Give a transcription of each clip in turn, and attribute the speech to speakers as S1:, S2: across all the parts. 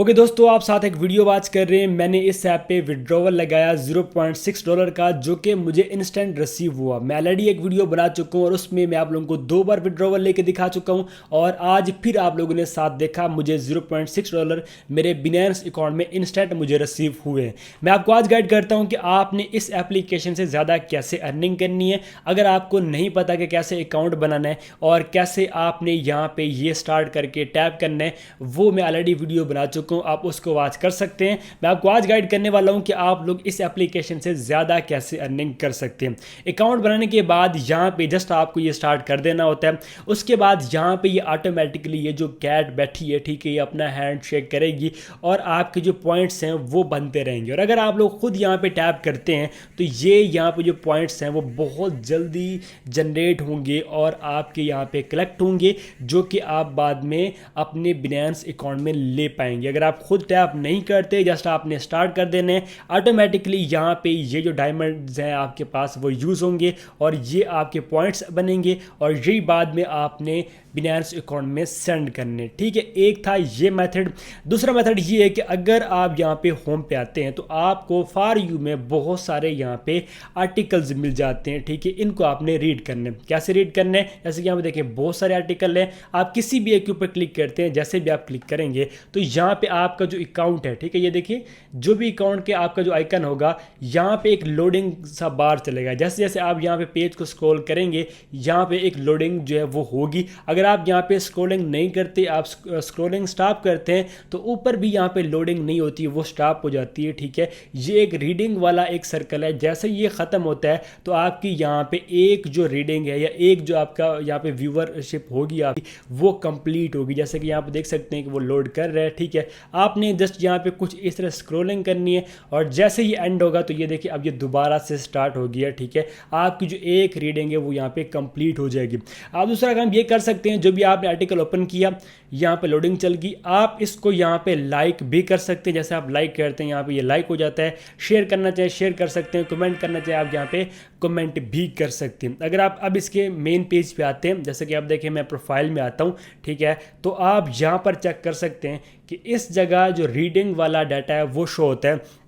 S1: Okay दोस्तों, आप साथ एक वीडियो वॉच कर रहे हैं। मैंने इस ऐप पे विड्रॉवल लगाया $0.6 का, जो कि मुझे इंस्टेंट रिसीव हुआ। मैं ऑलरेडी एक वीडियो बना चुका हूँ और उसमें मैं आप लोगों को 2 बार विड्रॉवल लेके दिखा चुका हूँ और आज फिर आप लोगों ने साथ देखा मुझे $0.6 मेरे बिनेंस अकाउंट में इंस्टेंट मुझे रिसीव हुए हैं। मैं आपको आज गाइड करता हूँ कि आपने इस एप्लीकेशन से ज़्यादा कैसे अर्निंग करनी है। अगर आपको नहीं पता कि कैसे अकाउंट बनाना है और कैसे आपने यहाँ पे ये स्टार्ट करके टैप करना है, वो मैं ऑलरेडी वीडियो बना चुका हूं, आप उसको वॉच कर सकते हैं। मैं आपको आज गाइड करने वाला हूं कि आप लोग इस एप्लीकेशन से ज़्यादा कैसे अर्निंग कर सकते हैं। अकाउंट बनाने के बाद यहाँ पे जस्ट आपको ये स्टार्ट कर देना होता है। उसके बाद यहाँ पे ये ऑटोमेटिकली ये जो कैट बैठी है, ठीक है, ये अपना हैंड शेक करेगी और आपके जो पॉइंट्स हैं वो बनते रहेंगे। और अगर आप लोग खुद यहाँ पे टैप करते हैं तो ये यहाँ पे जो पॉइंट्स हैं वो बहुत जल्दी जनरेट होंगे और आपके यहाँ पे कलेक्ट होंगे, जो कि आप बाद में अपने बिनेंस अकाउंट में ले पाएंगे। अगर आप खुद टैप नहीं करते, जस्ट आपने स्टार्ट कर देने, ऑटोमेटिकली यहाँ पे ये जो डायमंड्स हैं आपके पास वो यूज़ होंगे और ये आपके पॉइंट्स बनेंगे और यही बाद में आपने बिनेंस अकाउंट में सेंड करने। ठीक है, एक था ये मेथड। दूसरा मेथड ये है कि अगर आप यहाँ पे होम पे आते हैं तो आपको फॉर यू में बहुत सारे यहाँ पे आर्टिकल्स मिल जाते हैं। ठीक है, इनको आपने रीड करने। कैसे रीड करने? जैसे कि यहाँ पे देखें बहुत सारे आर्टिकल हैं। आप किसी भी एक के ऊपर क्लिक करते हैं, जैसे भी आप क्लिक करेंगे तो यहाँ पे आपका जो अकाउंट है, ठीक है, ये देखिए जो भी अकाउंट के आपका जो आइकन होगा यहाँ पे एक लोडिंग सा बार चलेगा। जैसे जैसे आप यहाँ पे पेज को स्क्रॉल करेंगे यहाँ पे एक लोडिंग जो है वो होगी। अगर आप यहाँ पे स्क्रॉलिंग नहीं करते, आप स्क्रॉलिंग स्टॉप करते हैं तो ऊपर भी यहाँ पे लोडिंग नहीं होती, वो स्टॉप हो जाती है। ठीक है, ये एक रीडिंग वाला एक सर्कल है। जैसे ये ख़त्म होता है तो आपकी यहाँ पे एक जो रीडिंग है या एक जो आपका यहाँ पे व्यूवरशिप होगी आपकी, वो कंप्लीट होगी। जैसे कि यहाँ पे देख सकते हैं कि वो लोड कर रहा है। ठीक है, आपने जस्ट यहाँ पे कुछ इस तरह स्क्रॉलिंग करनी है और जैसे ही एंड होगा तो ये देखिए अब ये दोबारा से स्टार्ट हो गया। ठीक है, आपकी जो एक रीडिंग है वो यहाँ पे कंप्लीट हो जाएगी। आप दूसरा काम ये कर सकते हैं, जो भी आपने आर्टिकल ओपन किया यहाँ पे लोडिंग चल गई, आप इसको यहाँ पे लाइक भी कर सकते हैं। जैसे आप लाइक करते हैं यहाँ पे ये लाइक हो जाता है। शेयर करना चाहे शेयर कर सकते हैं, कमेंट करना चाहे आप यहाँ पे कमेंट भी कर सकते हैं। अगर आप अब इसके मेन पेज पे आते हैं, जैसे कि आप देखें मैं प्रोफाइल में आता हूँ, ठीक है, तो आप यहाँ पर चेक कर सकते हैं कि इस जगह जो रीडिंग वाला डाटा है वो शो होता है।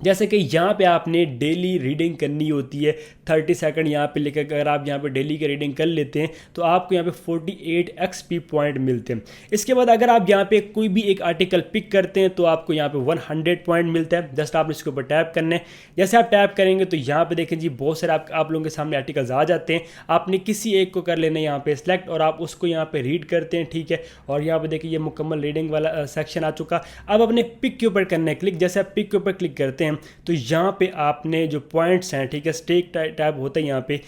S1: जैसे कि यहाँ पे आपने डेली रीडिंग करनी होती है 30 सेकंड यहाँ पे लेकर। अगर आप यहाँ पे डेली की रीडिंग कर लेते हैं तो आपको यहाँ पे 48 XP पॉइंट मिलते हैं। इसके बाद अगर आप यहाँ पे कोई भी एक आर्टिकल पिक करते हैं तो आपको यहाँ पे 100 पॉइंट मिलता है। जस्ट आप इसके ऊपर टैप करने, जैसे आप टैप करेंगे तो यहाँ पे देखें जी बहुत सारे आप लोगों के सामने आर्टिकल्स आ जाते हैं। आपने किसी एक को कर लेना यहाँ पे सिलेक्ट और आप उसको यहाँ पे रीड करते हैं। ठीक है, और यहाँ पे देखिए ये मुकम्मल रीडिंग वाला सेक्शन आ चुका। अब अपने पिक के ऊपर करना है क्लिक। जैसे आप पिक के ऊपर क्लिक करते हैं तो यहाँ पे आपने जो पॉइंट्स हैं, ठीक है, स्टेक टैब होता है यहाँ पे,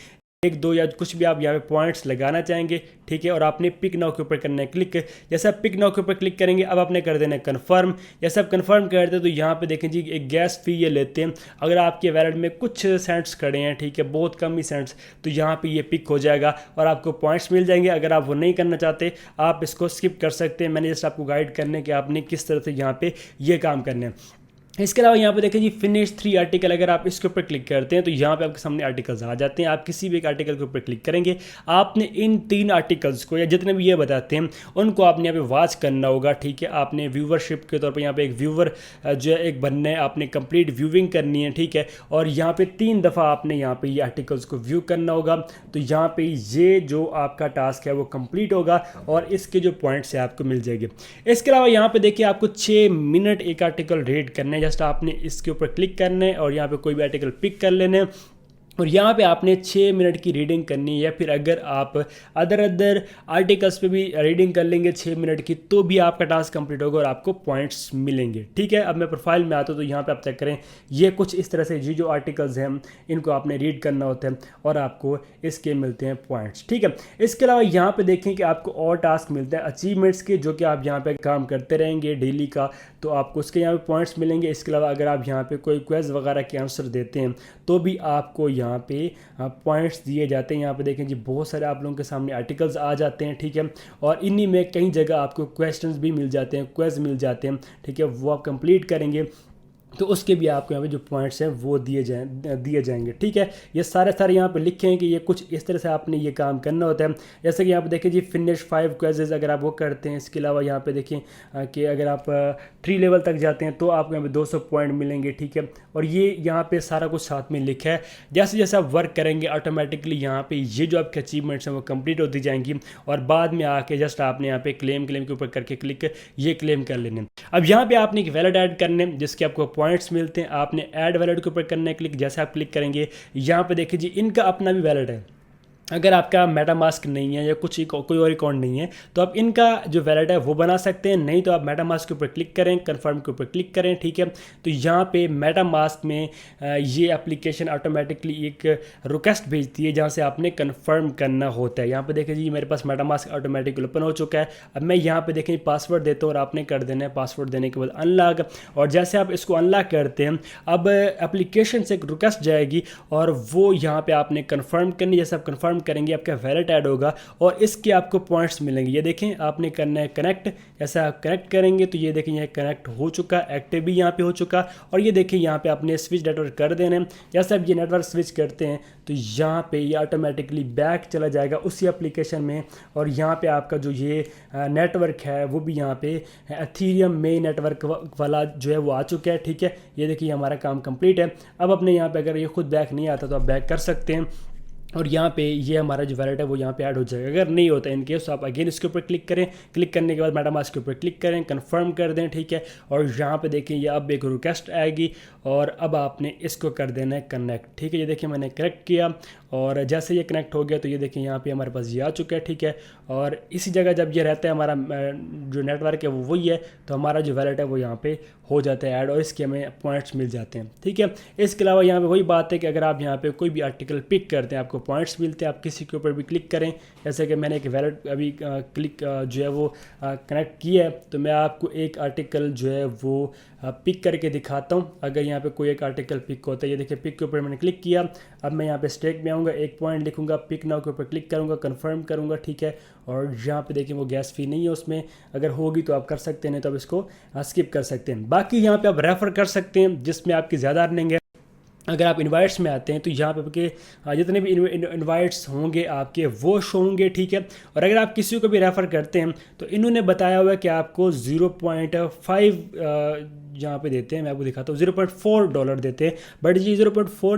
S1: एक दो या कुछ भी आप यहाँ पे पॉइंट्स लगाना चाहेंगे। ठीक है, और आपने पिक नाउ के ऊपर करना है क्लिक। जैसे आप पिक नाउ के ऊपर क्लिक करेंगे अब आपने कर देना है कन्फर्म। जैसे आप कन्फर्म करते हैं तो यहाँ पे देखें जी एक गैस फी ये लेते हैं। अगर आपके वैलेट में कुछ सेंट्स खड़े हैं, ठीक है, बहुत कम ही सेंट्स, तो यहाँ पे ये पिक हो जाएगा और आपको पॉइंट्स मिल जाएंगे। अगर आप वो नहीं करना चाहते आप इसको स्किप कर सकते हैं। मैंने जस्ट आपको गाइड करने कि आपने किस तरह से यहाँ पे ये काम करने हैं। इसके अलावा यहाँ पे देखें जी फिनिश 3 आर्टिकल, अगर आप इसके ऊपर क्लिक करते हैं तो यहाँ पे आपके सामने आर्टिकल्स आ जाते हैं। आप किसी भी एक आर्टिकल के ऊपर क्लिक करेंगे, आपने इन 3 आर्टिकल्स को या जितने भी ये बताते हैं उनको आपने यहाँ पे वॉच करना होगा। ठीक है, आपने व्यूवरशिप के तौर पर यहाँ पे एक व्यूवर जो है एक बनना है, आपने कंप्लीट व्यूविंग करनी है। ठीक है, और यहाँ पे 3 दफ़ा आपने यहाँ पे ये आर्टिकल्स को व्यू करना होगा। तो यहाँ पे ये जो आपका टास्क है वो कंप्लीट होगा और इसके जो पॉइंट्स है आपको मिल जाएंगे। इसके अलावा यहाँ पे देखिए आपको 6 मिनट एक आर्टिकल रीड करना है। जस्ट आपने इसके ऊपर क्लिक करना है और यहाँ पे कोई भी आर्टिकल पिक कर लेने और यहाँ पे आपने 6 मिनट की रीडिंग करनी है। या फिर अगर आप अदर आर्टिकल्स पे भी रीडिंग कर लेंगे 6 मिनट की तो भी आपका टास्क कंप्लीट होगा और आपको पॉइंट्स मिलेंगे। ठीक है, अब मैं प्रोफाइल में आता हूँ तो यहाँ पे आप चेक करें ये कुछ इस तरह से ये जो आर्टिकल्स हैं इनको आपने रीड करना होता है और आपको इसके मिलते हैं पॉइंट्स। ठीक है, इसके अलावा यहाँ पर देखें कि आपको और टास्क मिलते हैं अचीवमेंट्स के, जो कि आप यहाँ पर काम करते रहेंगे डेली का, तो आपको उसके यहाँ पे पॉइंट्स मिलेंगे। इसके अलावा अगर आप यहाँ पे कोई क्वेज वगैरह के आंसर देते हैं तो भी आपको यहाँ पे पॉइंट्स दिए जाते हैं। यहाँ पे देखें जी बहुत सारे आप लोगों के सामने आर्टिकल्स आ जाते हैं। ठीक है, और इन्हीं में कई जगह आपको क्वेश्चंस भी मिल जाते हैं, क्वेज मिल जाते हैं। ठीक है, वो आप कंप्लीट करेंगे तो उसके भी आपको यहाँ पे जो पॉइंट्स हैं वो दिए जाएंगे। ठीक है, ये सारे यहाँ पे लिखे हैं कि ये कुछ इस तरह से आपने ये काम करना होता है। जैसे कि यहाँ पे देखिए जी, फिनिश 5 क्वेजेज अगर आप वो करते हैं। इसके अलावा यहाँ पे देखिए कि अगर आप 3 लेवल तक जाते हैं तो आपको यहाँ पे 200 पॉइंट मिलेंगे। ठीक है, और ये यहाँ पे सारा कुछ साथ में लिखा है। जैसे जैसे आप वर्क करेंगे ऑटोमेटिकली यहाँ पे ये जो आपके अचीवमेंट्स हैं वो कंप्लीट होती जाएंगी, और बाद में आके जस्ट आपने यहाँ पे क्लेम के ऊपर करके क्लिक ये क्लेम कर लेने। अब यहाँ पे आपने एक वैलेट ऐड करने जिसके आपको पॉइंट्स मिलते हैं। आपने ऐड वैलेट के ऊपर करना है क्लिक। जैसे आप क्लिक करेंगे यहाँ पे देखिए जी, इनका अपना भी वैलेट है। अगर आपका मेटामास्क नहीं है या कोई और अकाउंट नहीं है तो आप इनका जो वैलेट है वो बना सकते हैं। नहीं तो आप मेटामास्क के ऊपर क्लिक करें, कन्फर्म के ऊपर क्लिक करें। ठीक है, तो यहाँ पे मेटामास्क में ये एप्लीकेशन ऑटोमेटिकली एक रिक्वेस्ट भेजती है जहाँ से आपने कन्फर्म करना होता है। यहाँ पे देखिए जी, मेरे पास मेटामास्क ऑटोमेटिक ओपन हो चुका है। अब मैं यहाँ पे देखें पासवर्ड देता हूँ और आपने कर देना है पासवर्ड देने के बाद अनलॉक। और जैसे आप इसको अनलॉक करते हैं, अब एप्लीकेशन से एक रिक्वेस्ट जाएगी और वो यहाँ पे आपने कन्फर्म करनी। जैसे आप कन्फर्म करेंगे आपका वैलेट ऐड होगा और इसके आपको पॉइंट्स मिलेंगे। ये देखें, आपने करना है कनेक्ट। जैसे आप कनेक्ट करेंगे तो ये देखें ये कनेक्ट हो चुका, एक्टिव भी यहाँ पे हो चुका। और ये देखें यहाँ पे आपने स्विच नेटवर्क कर देना है। जैसे आप ये नेटवर्क स्विच करते हैं तो यहाँ पे ये ऑटोमेटिकली बैक चला जाएगा उसी एप्लीकेशन में, और यहाँ पे आपका जो ये नेटवर्क है वो भी यहाँ पे एथीरियम में नेटवर्क वाला जो है वो आ चुका है। ठीक है, ये देखिए हमारा काम कंप्लीट है। अब अपने यहाँ पे अगर ये खुद बैक नहीं आता तो आप बैक कर सकते हैं, और यहाँ पे ये हमारा जो वैलेट है वो यहाँ पे ऐड हो जाएगा। अगर नहीं होता इन केस तो आप अगेन इसके ऊपर क्लिक करें। क्लिक करने के बाद मेटामास्क के ऊपर क्लिक करें, कंफर्म कर दें। ठीक है, और यहाँ पे देखें ये अब एक रिक्वेस्ट आएगी और अब आपने इसको कर देना है कनेक्ट। ठीक है, ये देखिए मैंने कनेक्ट किया और जैसे ये कनेक्ट हो गया तो ये देखिए यहाँ पे हमारे पास ये आ चुका है। ठीक है, और इसी जगह जब ये रहता है हमारा जो नेटवर्क है वो वही है, तो हमारा जो वैलेट है वो यहाँ पे हो जाता है ऐड और इसके हमें पॉइंट्स मिल जाते हैं। ठीक है, इसके अलावा यहाँ पे वही बात है कि अगर आप यहाँ पे कोई भी आर्टिकल पिक करते हैं आपको पॉइंट्स मिलते हैं। आप किसी के ऊपर भी क्लिक करें, जैसे कि मैंने एक वैलेट अभी क्लिक जो है वो कनेक्ट किया है, तो मैं आपको एक आर्टिकल जो है वो पिक करके दिखाता हूँ। अगर यहाँ पे कोई एक आर्टिकल पिक होता है, ये देखिए पिक के ऊपर मैंने क्लिक किया। अब मैं यहाँ पे स्टैक में आऊँगा, एक पॉइंट लिखूँगा, पिक नाउ के ऊपर क्लिक करूँगा, कंफर्म करूँगा। ठीक है, और यहाँ पे देखिए वो गैस फी नहीं है उसमें, अगर होगी तो आप कर सकते हैं, नहीं तो आप इसको स्किप कर सकते हैं। बाकी यहाँ पे आप रेफ़र कर सकते हैं जिसमें आपकी ज़्यादा अर्निंग है। अगर आप इनवाइट्स में आते हैं तो यहाँ पे आपके जितने भी इनवाइट्स होंगे आपके वो शो होंगे। ठीक है, और अगर आप किसी को भी रेफ़र करते हैं तो इन्होंने बताया हुआ है कि आपको 0.5 यहाँ पे देते हैं। मैं आपको दिखाता हूँ, $0.4 देते हैं, बट जी $0.4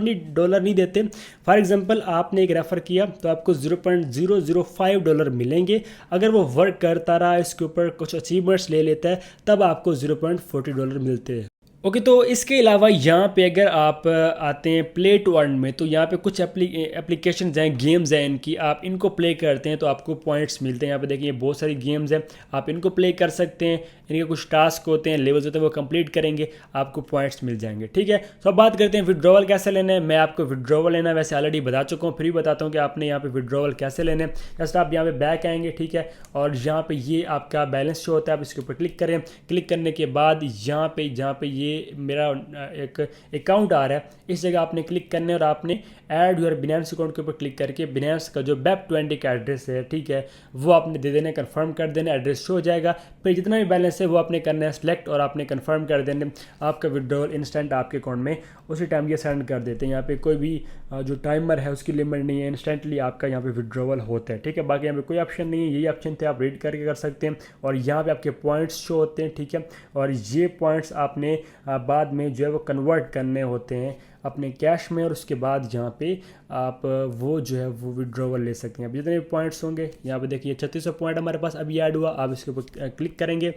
S1: नहीं देते। फॉर एग्जांपल आपने एक रेफ़र किया तो आपको $0.005 मिलेंगे। अगर वो वर्क करता रहा, इसके ऊपर कुछ अचीवमेंट्स ले लेता है, तब आपको $0.40 मिलते हैं। ओके, तो इसके अलावा यहाँ पे अगर आप आते हैं प्ले टू अर्न में, तो यहाँ पे कुछ एप्लीकेशन हैं, गेम्स हैं इनकी, आप इनको प्ले करते हैं तो आपको पॉइंट्स मिलते हैं। यहाँ पे देखिए बहुत सारी गेम्स हैं, आप इनको प्ले कर सकते हैं। इनके कुछ टास्क होते हैं, लेवल्स होते हैं, वो कंप्लीट करेंगे आपको पॉइंट्स मिल जाएंगे। ठीक है, तो अब बात करते हैं विड्रॉवल कैसे लेना है। मैं आपको विड्रॉवल लेना वैसे ऑलरेडी बता चुका हूँ, फिर भी बताता हूँ कि आपने यहाँ पे विड्रॉवल कैसे लेना है। जस्ट आप यहाँ पे बैक आएंगे। ठीक है, और यहाँ पे ये आपका बैलेंस शो होता है, आप इसके ऊपर क्लिक करें। क्लिक करने के बाद यहाँ पे ये मेरा एक अकाउंट आ रहा है, इस जगह आपने क्लिक करना है और आपने ऐड योर बिनेंस अकाउंट के ऊपर क्लिक करके बिनेंस का जो BEP20 का एड्रेस है, ठीक है, वो आपने दे देना, कंफर्म कर देना, एड्रेस शो हो जाएगा। फिर जितना भी बैलेंस है वो आपने करना है सिलेक्ट और आपने कंफर्म कर देना। आपका विड्रॉल इंस्टेंट आपके अकाउंट में उसी टाइम ये सेंड कर देते हैं। यहाँ पे कोई भी जो टाइमर है उसकी लिमिट नहीं है, इंस्टेंटली आपका यहाँ पे विड्रॉवल होता है। ठीक है, बाकी यहाँ पे कोई ऑप्शन नहीं है, यही ऑप्शन थे, आप रीड करके कर सकते हैं। और यहाँ पे आपके पॉइंट्स शो होते हैं। ठीक है, और ये पॉइंट्स आपने बाद में जो है वो कन्वर्ट करने होते हैं अपने कैश में, और उसके बाद यहाँ पे आप वो जो है वो विड्रॉवल ले सकते हैं। अब जितने भी पॉइंट्स होंगे यहाँ पे देखिए 3600 पॉइंट हमारे पास अभी ऐड हुआ। आप इसके ऊपर क्लिक करेंगे।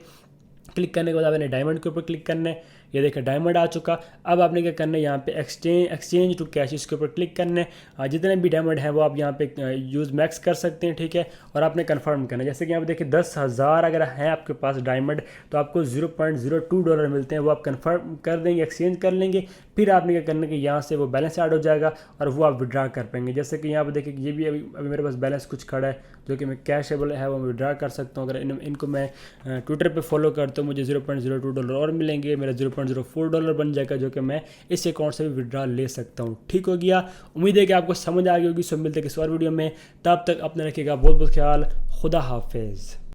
S1: क्लिक करने के बाद आपने डायमंड के ऊपर क्लिक करना है, ये देखिए डायमंड आ चुका। अब आपने क्या करना है, यहाँ पे एक्सचेंज टू कैश, इसके ऊपर क्लिक करना है। जितने भी डायमंड हैं वो आप यहाँ पे यूज़ मैक्स कर सकते हैं। ठीक है, और आपने कंफर्म करना है। जैसे कि यहाँ पे देखिए 10,000 अगर हैं आपके पास डायमंड तो आपको $0.02 मिलते हैं, वो आप कंफर्म कर देंगे, एक्सचेंज कर लेंगे। फिर आपने क्या करना है कि यहाँ से वो बैलेंस ऐड हो जाएगा और वो आप विड्रा कर पाएंगे। जैसे कि यहाँ पे देखिए ये भी अभी मेरे पास बैलेंस कुछ खड़ा है जो कि मैं कैशेबल है, वो विड्रा कर सकता हूँ। अगर इनको मैं ट्विटर पे फॉलो करता हूँ मुझे $0.02 और मिलेंगे, मेरा $0.04 बन जाएगा, जो कि मैं इस अकाउंट से भी विड्रा ले सकता हूँ। ठीक हो गया, उम्मीद है कि आपको समझ आ गई होगी। सब मिलते हैं किसी और वीडियो में, तब तक अपने रखिएगा बहुत बहुत ख्याल। खुदा हाफिज़।